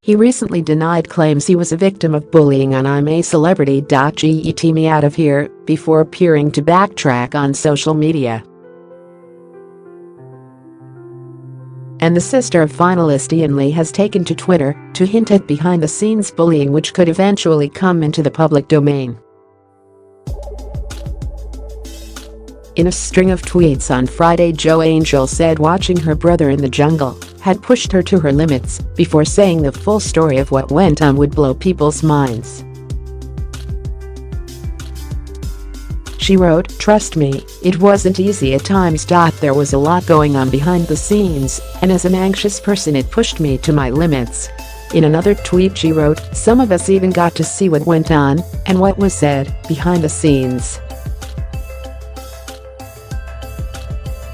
He recently denied claims he was a victim of bullying on I'm A Celebrity. Get me out of here, before appearing to backtrack on social media. And the sister of finalist Iain Lee has taken to Twitter to hint at behind-the-scenes bullying which could eventually come into the public domain. In a string of tweets on Friday, Jo Angel said watching her brother in the jungle had pushed her to her limits, before saying the full story of what went on would blow people's minds. She wrote, "Trust me, it wasn't easy at times. There was a lot going on behind the scenes, and as an anxious person it pushed me to my limits." In another tweet she wrote, "Some of us even got to see what went on and what was said behind the scenes.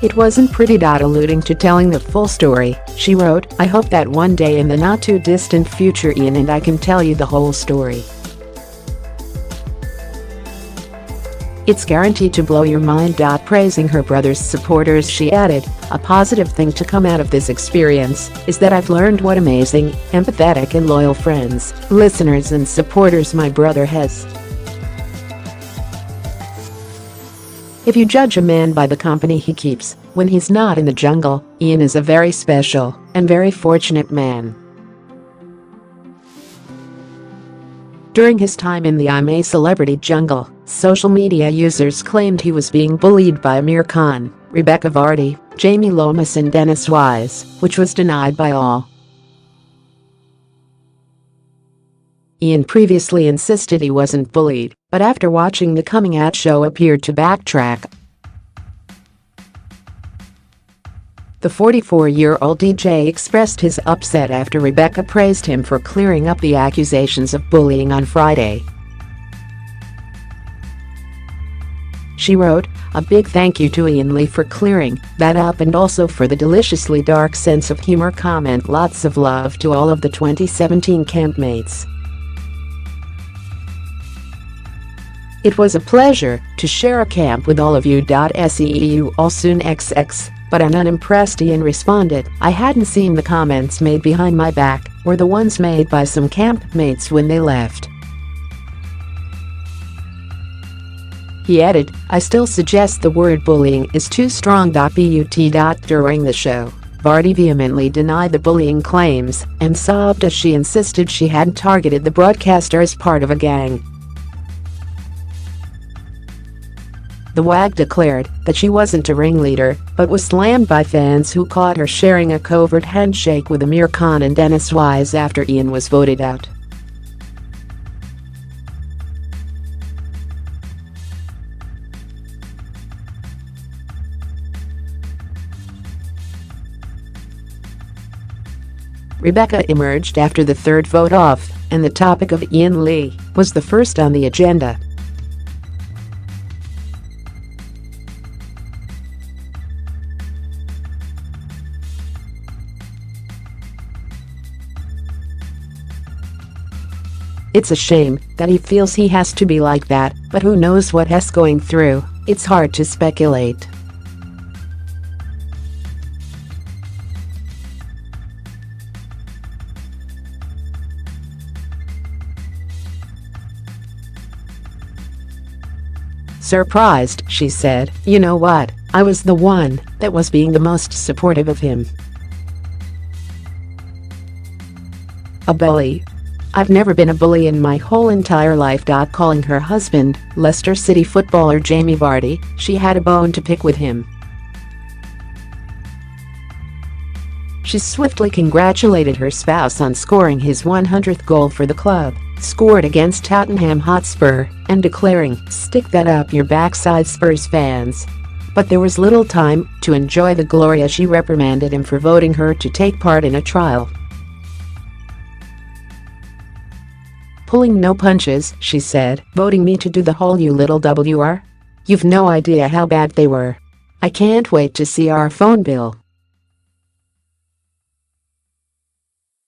It wasn't pretty." Alluding to telling the full story, she wrote, "I hope that one day in the not-too-distant future Iain and I can tell you the whole story. It's guaranteed to blow your mind." Praising her brother's supporters, she added, "A positive thing to come out of this experience is that I've learned what amazing, empathetic and loyal friends, listeners and supporters my brother has. If you judge a man by the company he keeps when he's not in the jungle, Iain is a very special and very fortunate man." During his time in the I'm A Celebrity jungle, social media users claimed he was being bullied by Amir Khan, Rebecca Vardy, Jamie Lomas and Dennis Wise, which was denied by all. Iain previously insisted he wasn't bullied, but after watching the Coming Out show appeared to backtrack. The 44-year-old DJ expressed his upset after Rebecca praised him for clearing up the accusations of bullying on Friday. She wrote, "A big thank you to Iain Lee for clearing that up and also for the deliciously dark sense of humor comment. Lots of love to all of the 2017 campmates. It was a pleasure to share a camp with all of you. See you all soon XX, but I'm unimpressed." Iain responded, "I hadn't seen the comments made behind my back, or the ones made by some campmates when they left." He added, "I still suggest the word bullying is too strong. But." During the show, Vardy vehemently denied the bullying claims and sobbed as she insisted she hadn't targeted the broadcaster as part of a gang. The WAG declared that she wasn't a ringleader, but was slammed by fans who caught her sharing a covert handshake with Amir Khan and Dennis Wise after Iain was voted out. Rebecca emerged after the third vote off, and the topic of Iain Lee was the first on the agenda. "It's a shame that he feels he has to be like that, but who knows what he's going through. It's hard to speculate." Surprised, she said, "You know what? I was the one that was being the most supportive of him. A bully? I've never been a bully in my whole entire life." Calling her husband, Leicester City footballer Jamie Vardy, she had a bone to pick with him. She swiftly congratulated her spouse on scoring his 100th goal for the club, scored against Tottenham Hotspur, and declaring, "Stick that up your backside Spurs fans." But there was little time to enjoy the glory as she reprimanded him for voting her to take part in a trial. "Pulling no punches," she said, "voting me to do the whole you little WR? You've no idea how bad they were. I can't wait to see our phone bill."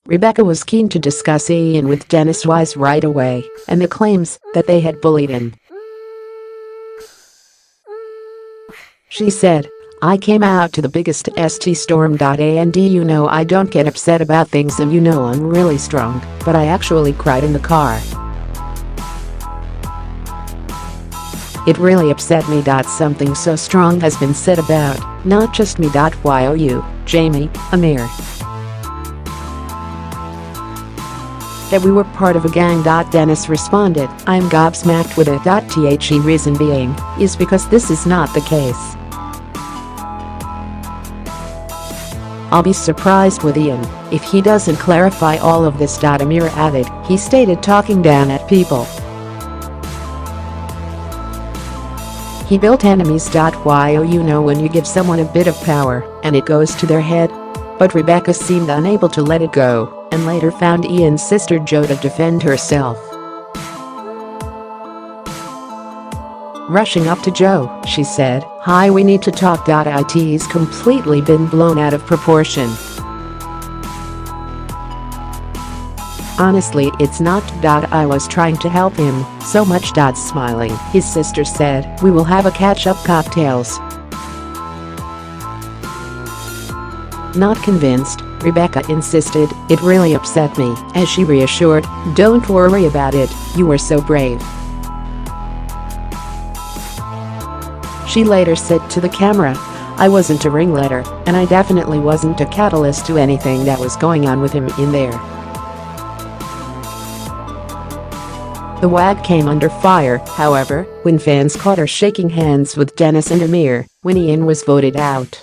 Rebecca was keen to discuss Iain with Dennis Wise right away, and the claims that they had bullied him. She said, I came out to the biggest ST storm. And you know I don't get upset about things and you know I'm really strong, but I actually cried in the car. It really upset me. Something so strong has been said about, not just me. You, Jamie, Amir. That we were part of a gang. Dennis responded, I'm gobsmacked with it. The reason being is because this is not the case. I'll be surprised with Iain if he doesn't clarify all of this. Amir added, he stated talking down at people. He built enemies. You know when you give someone a bit of power and it goes to their head? But Rebecca seemed unable to let it go and later found Iain's sister Jo to defend herself. Rushing up to Jo, she said, "Hi, we need to talk. It's completely been blown out of proportion. Honestly, it's not. I was trying to help him so much." Smiling, his sister said, "We will have a catch-up cocktails." Not convinced, Rebecca insisted, "It really upset me," as she reassured, "Don't worry about it, you were so brave." She later said to the camera, "I wasn't a ringleader, and I definitely wasn't a catalyst to anything that was going on with him in there." The WAG came under fire, however, when fans caught her shaking hands with Dennis and Amir when Iain was voted out.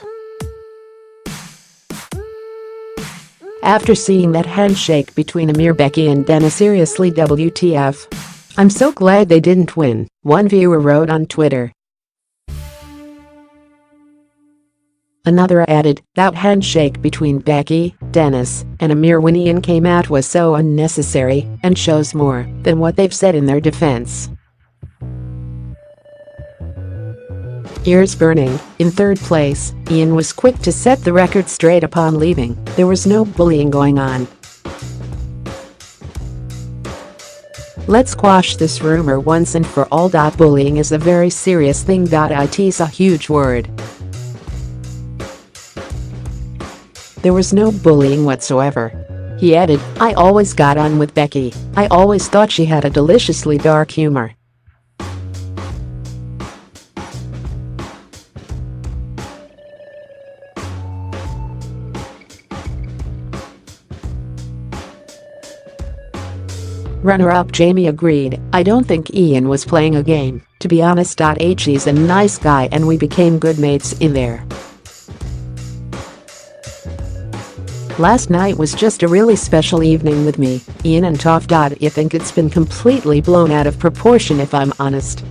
After seeing that handshake between Amir, Becky and Dennis, seriously WTF. I'm so glad they didn't win, one viewer wrote on Twitter. Another added, that handshake between Becky, Dennis, and Amir when Iain came out was so unnecessary and shows more than what they've said in their defense. Ears burning. In third place, Iain was quick to set the record straight upon leaving. There was no bullying going on. Let's quash this rumor once and for all. Bullying is a very serious thing. It's a huge word. There was no bullying whatsoever. He added, I always got on with Becky. I always thought she had a deliciously dark humor. Runner-up Jamie agreed, I don't think Iain was playing a game, to be honest. He's a nice guy and we became good mates in there. Last night was just a really special evening with me, Iain and Toph. I think it's been completely blown out of proportion if I'm honest.